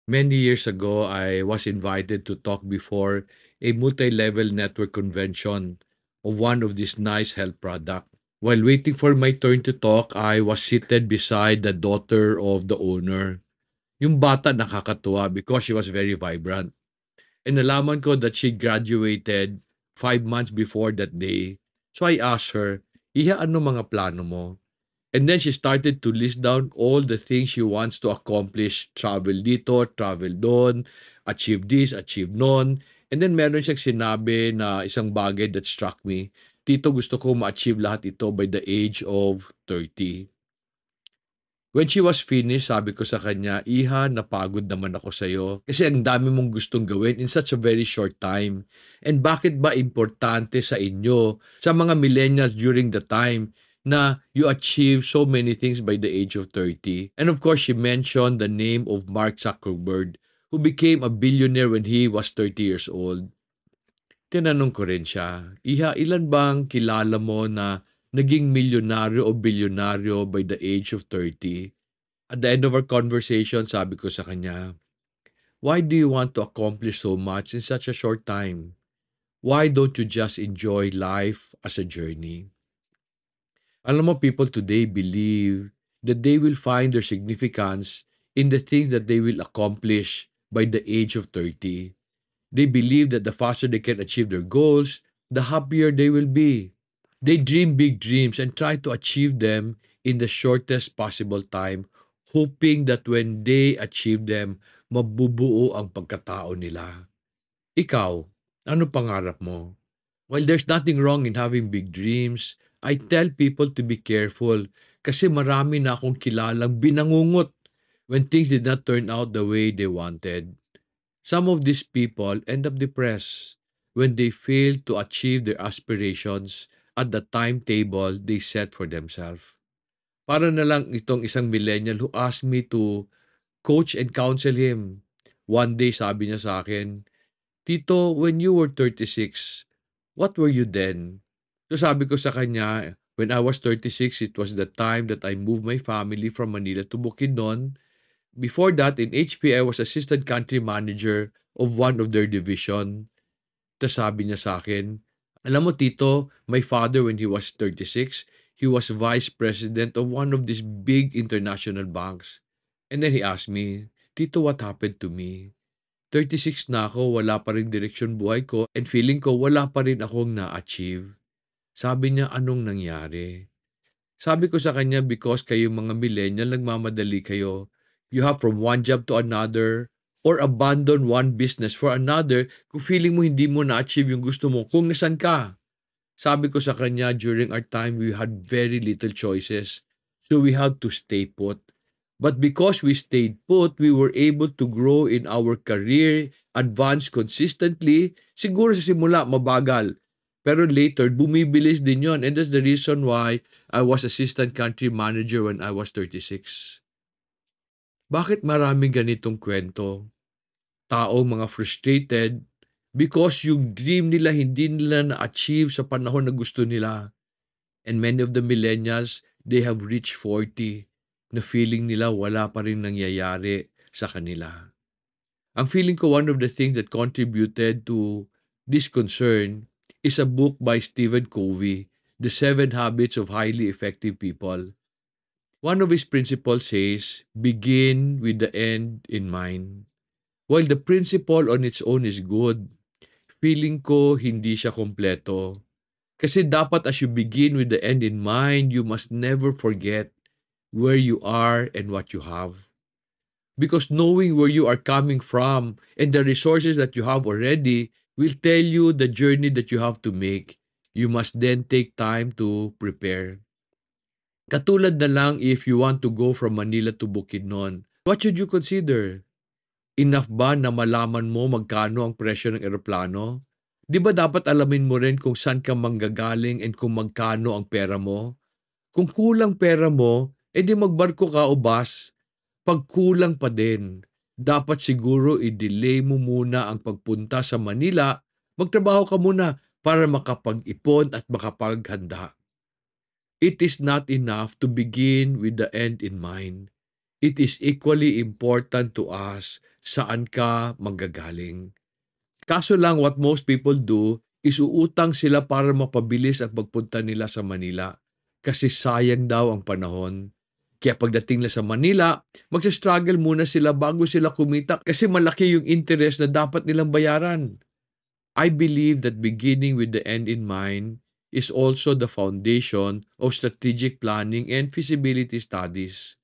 Many years ago, I was invited to talk before a multi-level network convention of one of these nice health product. While waiting for my turn to talk, I was seated beside the daughter of the owner. Yung bata nakakatuwa because she was very vibrant. And nalaman ko that she graduated 5 months before that day. So I asked her, Iha, ano mga plano mo? And then she started to list down all the things she wants to accomplish. Travel dito, travel doon, achieve this, achieve non. And then meron siyang sinabi na isang bagay that struck me. Tito, gusto ko ma-achieve lahat ito by the age of 30. When she was finished, sabi ko sa kanya, Iha, napagod naman ako sa'yo. Kasi ang dami mong gustong gawin in such a very short time. And bakit ba importante sa inyo, sa mga millennials during the time, na you achieve so many things by the age of 30? And of course, she mentioned the name of Mark Zuckerberg, who became a billionaire when he was 30 years old. Tinanong ko rin siya, Iha, ilan bang kilala mo na naging milyonaryo o bilyonaryo by the age of 30? At the end of our conversation, sabi ko sa kanya, why do you want to accomplish so much in such a short time? Why don't you just enjoy life as a journey? Alam mo, people today believe that they will find their significance in the things that they will accomplish by the age of 30. They believe that the faster they can achieve their goals, the happier they will be. They dream big dreams and try to achieve them in the shortest possible time, hoping that when they achieve them, mabubuo ang pagkatao nila. Ikaw, ano pangarap mo? While there's nothing wrong in having big dreams, I tell people to be careful kasi marami na akong kilalang binangungot when things did not turn out the way they wanted. Some of these people end up depressed when they fail to achieve their aspirations at the timetable they set for themselves. Para na lang itong isang millennial who asked me to coach and counsel him. One day sabi niya sa akin, Tito, when you were 36, what were you then? So sabi ko sa kanya, when I was 36, it was the time that I moved my family from Manila to Bukidnon. Before that, in HP, I was assistant country manager of one of their division. Tapos sabi niya sa akin, alam mo Tito, my father when he was 36, he was vice president of one of these big international banks. And then he asked me, Tito, what happened to me? 36 na ako, wala pa rin direksyon buhay ko, and feeling ko wala pa rin akong na-achieve. Sabi niya, anong nangyari? Sabi ko sa kanya, because kayo mga millennial, nagmamadali kayo. You have from one job to another or abandon one business for another kung feeling mo hindi mo na-achieve yung gusto mo kung nasan ka. Sabi ko sa kanya, during our time, we had very little choices. So we had to stay put. But because we stayed put, we were able to grow in our career, advance consistently. Siguro sa simula, mabagal. Pero later, bumibilis din yon. And that's the reason why I was assistant country manager when I was 36. Bakit maraming ganitong kwento? Tao mga frustrated because yung dream nila hindi nila na-achieve sa panahon na gusto nila. And many of the millennials, they have reached 40 na feeling nila wala pa rin nangyayari sa kanila. Ang feeling ko one of the things that contributed to this concern is a book by Stephen Covey, The 7 Habits of Highly Effective People. One of his principles says, begin with the end in mind. While the principle on its own is good, feeling ko hindi siya kompleto. Kasi dapat as you begin with the end in mind, you must never forget where you are and what you have. Because knowing where you are coming from and the resources that you have already will tell you the journey that you have to make. You must then take time to prepare. Katulad na lang if you want to go from Manila to Bukidnon, what should you consider? Enough ba na malaman mo magkano ang presyo ng eroplano? Di ba dapat alamin mo rin kung saan ka manggagaling and kung magkano ang pera mo? Kung kulang pera mo, edi magbarko ka o bus. Pag kulang pa din, dapat siguro i-delay mo muna ang pagpunta sa Manila, magtrabaho ka muna para makapag-ipon at makapaghanda. It is not enough to begin with the end in mind. It is equally important to us saan ka manggagaling. Kaso lang what most people do is uutang sila para mapabilis ang pagpunta nila sa Manila kasi sayang daw ang panahon. Kaya pagdating nila sa Manila, magsa-struggle muna sila bago sila kumita kasi malaki yung interest na dapat nilang bayaran. I believe that beginning with the end in mind is also the foundation of strategic planning and feasibility studies.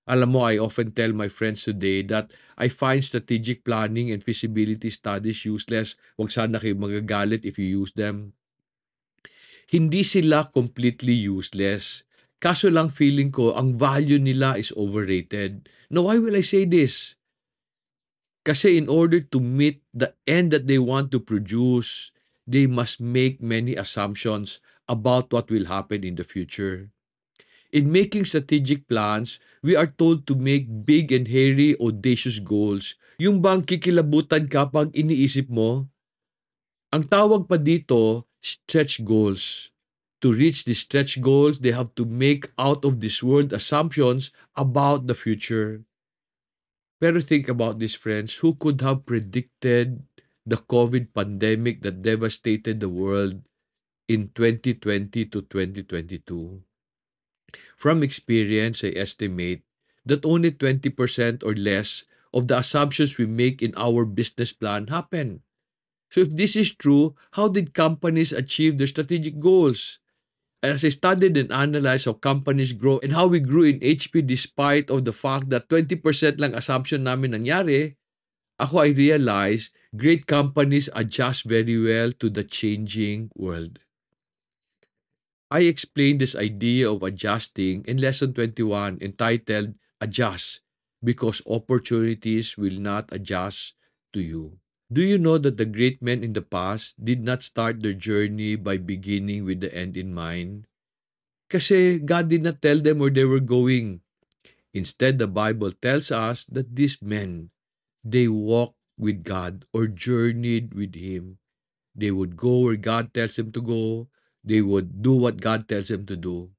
Alam mo, I often tell my friends today that I find strategic planning and feasibility studies useless. Huwag sana kayo magagalit if you use them. Hindi sila completely useless. Kaso lang feeling ko, ang value nila is overrated. Now, why will I say this? Kasi in order to meet the end that they want to produce, they must make many assumptions about what will happen in the future. In making strategic plans, we are told to make big and hairy, audacious goals. Yung bang kikilabutan ka pag iniisip mo? Ang tawag pa dito, stretch goals. To reach the stretch goals, they have to make out of this world assumptions about the future. Pero think about this, friends. Who could have predicted the COVID pandemic that devastated the world in 2020 to 2022? From experience, I estimate that only 20% or less of the assumptions we make in our business plan happen. So if this is true, how did companies achieve their strategic goals? As I studied and analyzed how companies grow and how we grew in HP despite of the fact that 20% lang assumption namin nangyari, I realized great companies adjust very well to the changing world. I explained this idea of adjusting in lesson 21 entitled Adjust because opportunities will not adjust to you. Do you know that the great men in the past did not start their journey by beginning with the end in mind? Kasi God did not tell them where they were going. Instead, the Bible tells us that these men, they walked with God or journeyed with Him. They would go where God tells them to go. They would do what God tells them to do.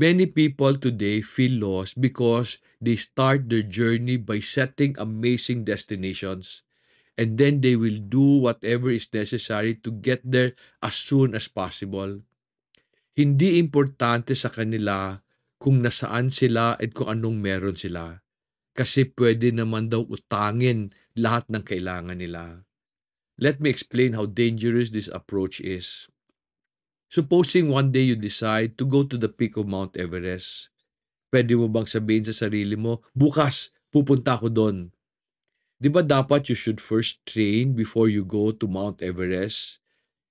Many people today feel lost because they start their journey by setting amazing destinations and then they will do whatever is necessary to get there as soon as possible. Hindi importante sa kanila kung nasaan sila at kung anong meron sila kasi pwede naman daw utangin lahat ng kailangan nila. Let me explain how dangerous this approach is. Supposing one day you decide to go to the peak of Mount Everest, pwede mo bang sabihin sa sarili mo, bukas, pupunta ako doon. Di ba dapat you should first train before you go to Mount Everest?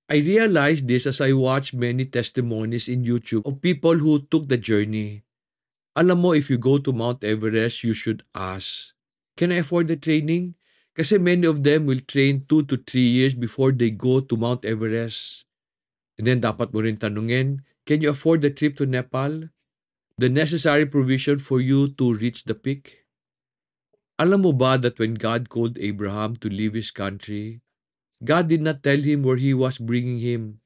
I realized this as I watched many testimonies in YouTube of people who took the journey. Alam mo, if you go to Mount Everest, you should ask, can I afford the training? Kasi many of them will train 2 to 3 years before they go to Mount Everest. And then dapat mo rin tanungin, can you afford the trip to Nepal? The necessary provision for you to reach the peak? Alam mo ba that when God called Abraham to leave his country, God did not tell him where he was bringing him.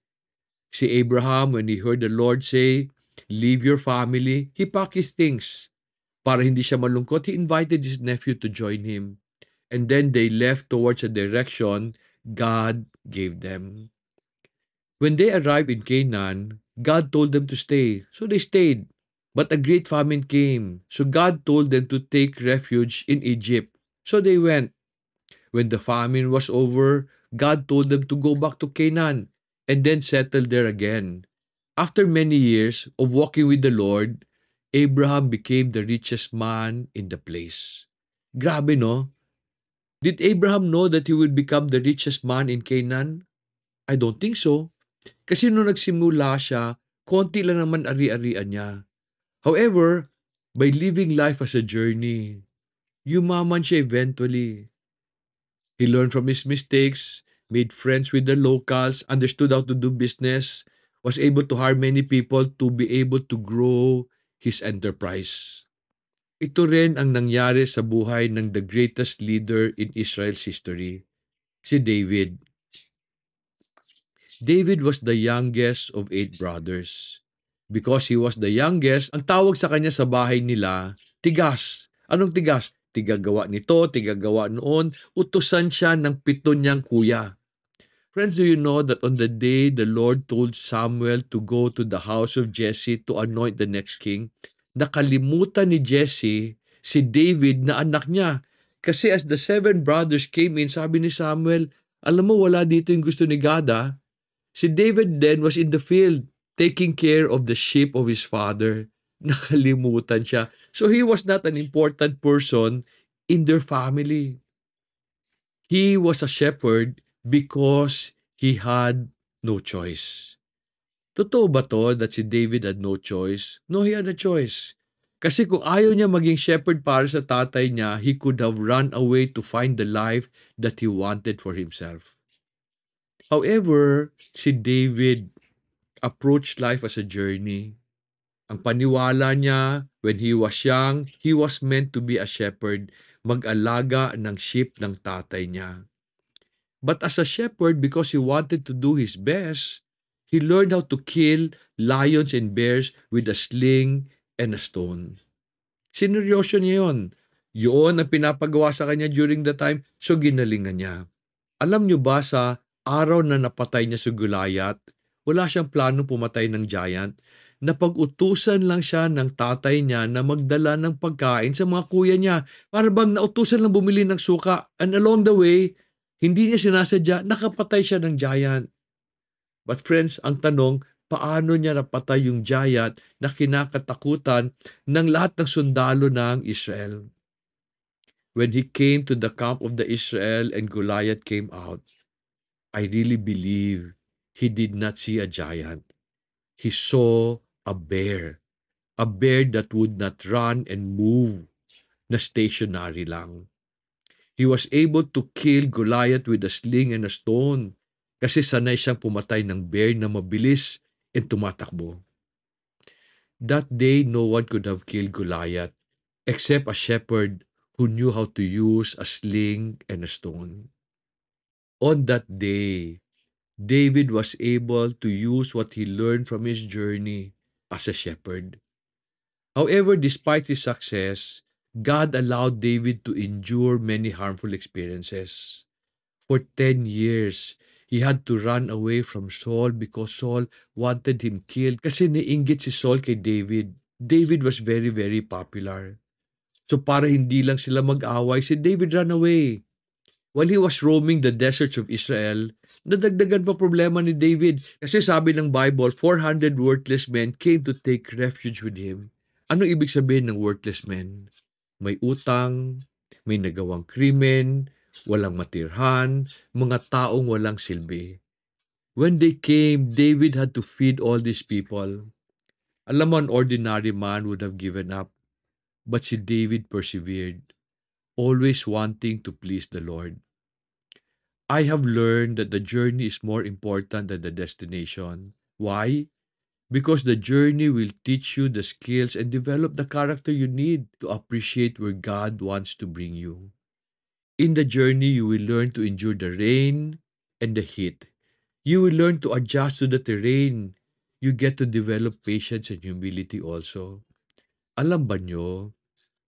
Si Abraham, when he heard the Lord say, leave your family, he packed his things. Para hindi siya malungkot, he invited his nephew to join him. And then they left towards a direction God gave them. When they arrived in Canaan, God told them to stay, so they stayed. But a great famine came, so God told them to take refuge in Egypt. So they went. When the famine was over, God told them to go back to Canaan and then settle there again. After many years of walking with the Lord, Abraham became the richest man in the place. Grabe, no? Did Abraham know that he would become the richest man in Canaan? I don't think so. Kasi nung nagsimula siya, konti lang naman ari-arian niya. However, by living life as a journey, yumaman siya eventually. He learned from his mistakes, made friends with the locals, understood how to do business, was able to hire many people to be able to grow his enterprise. Ito rin ang nangyari sa buhay ng the greatest leader in Israel's history, si David. David was the youngest of 8 brothers. Because he was the youngest, ang tawag sa kanya sa bahay nila, tigas. Anong tigas? tigagawa nito, tigagawa noon. Utusan siya ng 7 niyang kuya. Friends, do you know that on the day the Lord told Samuel to go to the house of Jesse to anoint the next king, nakalimutan ni Jesse si David na anak niya. Kasi as the 7 brothers came in, sabi ni Samuel, alam mo wala dito yung gusto ni God, ah. Si David then was in the field taking care of the sheep of his father. Nakalimutan siya. So he was not an important person in their family. He was a shepherd because he had no choice. Totoo ba to that si David had no choice? No, he had a choice. Kasi kung ayaw niya maging shepherd para sa tatay niya, he could have run away to find the life that he wanted for himself. However, si David approached life as a journey. Ang paniwala niya, when he was young, he was meant to be a shepherd, mag-alaga ng sheep ng tatay niya. But as a shepherd, because he wanted to do his best, he learned how to kill lions and bears with a sling and a stone. Sineryoso niya yun. Yun ang pinapagawa sa kanya during the time, so ginalingan niya. Alam niyo ba sa araw na napatay niya si Goliath, wala siyang planong pumatay ng giant. Napag-utusan lang siya ng tatay niya na magdala ng pagkain sa mga kuya niya. Para bang nautusan lang bumili ng suka. And along the way, hindi niya sinasadya, nakapatay siya ng giant. But friends, ang tanong, paano niya napatay yung giant na kinakatakutan ng lahat ng sundalo ng Israel? When he came to the camp of the Israel and Goliath came out, I really believe he did not see a giant. He saw a bear that would not run and move, na stationary lang. He was able to kill Goliath with a sling and a stone kasi sanay siyang pumatay ng bear na mabilis and tumatakbo. That day, no one could have killed Goliath except a shepherd who knew how to use a sling and a stone. On that day, David was able to use what he learned from his journey as a shepherd. However, despite his success, God allowed David to endure many harmful experiences. For 10 years, he had to run away from Saul because Saul wanted him killed kasi niinggit si Saul kay David. David was very, very popular. So para hindi lang sila mag-away, si David ran away. While he was roaming the deserts of Israel, nadagdagan pa problema ni David. Kasi sabi ng Bible, 400 worthless men came to take refuge with him. Ano ibig sabihin ng worthless men? May utang, may nagawang krimen, walang matirhan, mga taong walang silbi. When they came, David had to feed all these people. Alam mo, an ordinary man would have given up. But si David persevered, always wanting to please the Lord. I have learned that the journey is more important than the destination. Why? Because the journey will teach you the skills and develop the character you need to appreciate where God wants to bring you. In the journey, you will learn to endure the rain and the heat. You will learn to adjust to the terrain. You get to develop patience and humility also. Alam ba nyo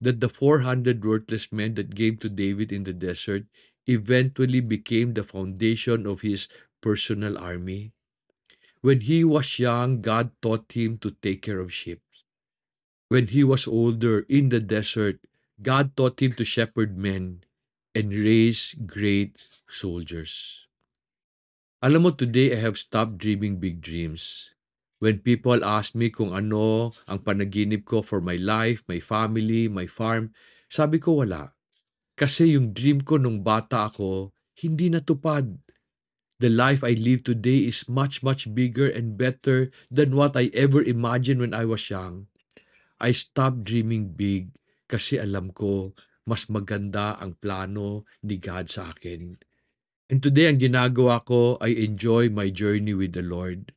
that the 400 worthless men that came to David in the desert eventually became the foundation of his personal army? When he was young, God taught him to take care of sheep. When he was older in the desert, God taught him to shepherd men and raise great soldiers. Alam mo, today I have stopped dreaming big dreams. When people ask me kung ano ang panaginip ko for my life, my family, my farm, sabi ko wala. Kasi yung dream ko nung bata ako, hindi natupad. The life I live today is much, much bigger and better than what I ever imagined when I was young. I stopped dreaming big kasi alam ko mas maganda ang plano ni God sa akin. And today, ang ginagawa ko, I enjoy my journey with the Lord.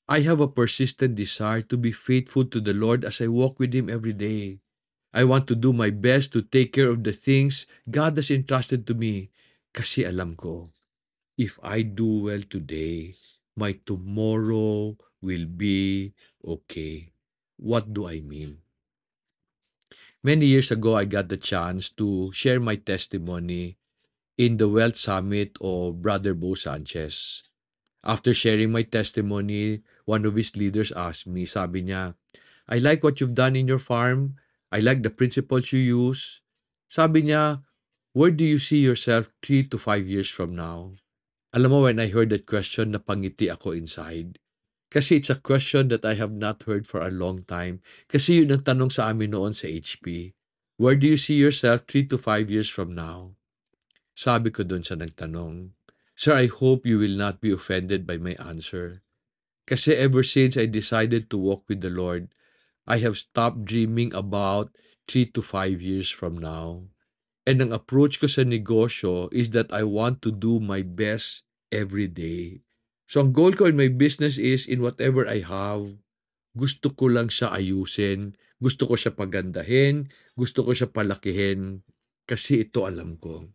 I have a persistent desire to be faithful to the Lord as I walk with Him every day. I want to do my best to take care of the things God has entrusted to me kasi alam ko, if I do well today, my tomorrow will be okay. What do I mean? Many years ago, I got the chance to share my testimony in the Wealth Summit of Brother Bo Sanchez. After sharing my testimony, one of his leaders asked me, sabi niya, I like what you've done in your farm. I like the principles you use. Sabi niya, where do you see yourself 3 to 5 years from now? Alam mo, when I heard that question, napangiti ako inside. Kasi it's a question that I have not heard for a long time. Kasi yun ang tanong sa amin noon sa HP. Where do you see yourself 3 to 5 years from now? Sabi ko doon sa nagtanong, Sir, I hope you will not be offended by my answer. Kasi ever since I decided to walk with the Lord, I have stopped dreaming about 3 to 5 years from now. And ang approach ko sa negosyo is that I want to do my best every day. So ang goal ko in my business is in whatever I have, gusto ko lang siya ayusin, gusto ko siya pagandahin, gusto ko siya palakihin. Kasi ito alam ko,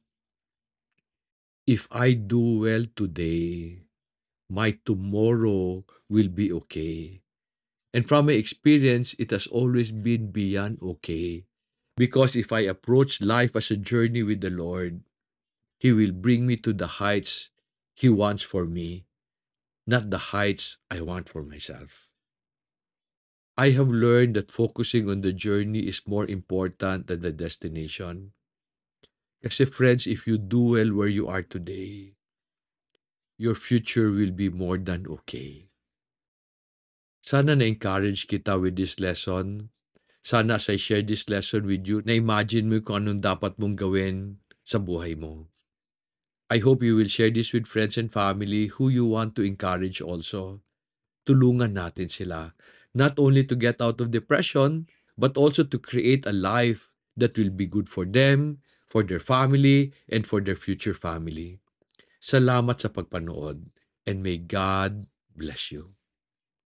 if I do well today, my tomorrow will be okay. And from my experience, it has always been beyond okay. Because if I approach life as a journey with the Lord, He will bring me to the heights He wants for me, not the heights I want for myself. I have learned that focusing on the journey is more important than the destination. Kasi friends, if you do well where you are today, your future will be more than okay. Sana na-encourage kita with this lesson. Sana as I share this lesson with you, na-imagine mo kung anong dapat mong gawin sa buhay mo. I hope you will share this with friends and family who you want to encourage also. Tulungan natin sila. Not only to get out of depression, but also to create a life that will be good for them, for their family, and for their future family. Salamat sa pagpanood, and may God bless you.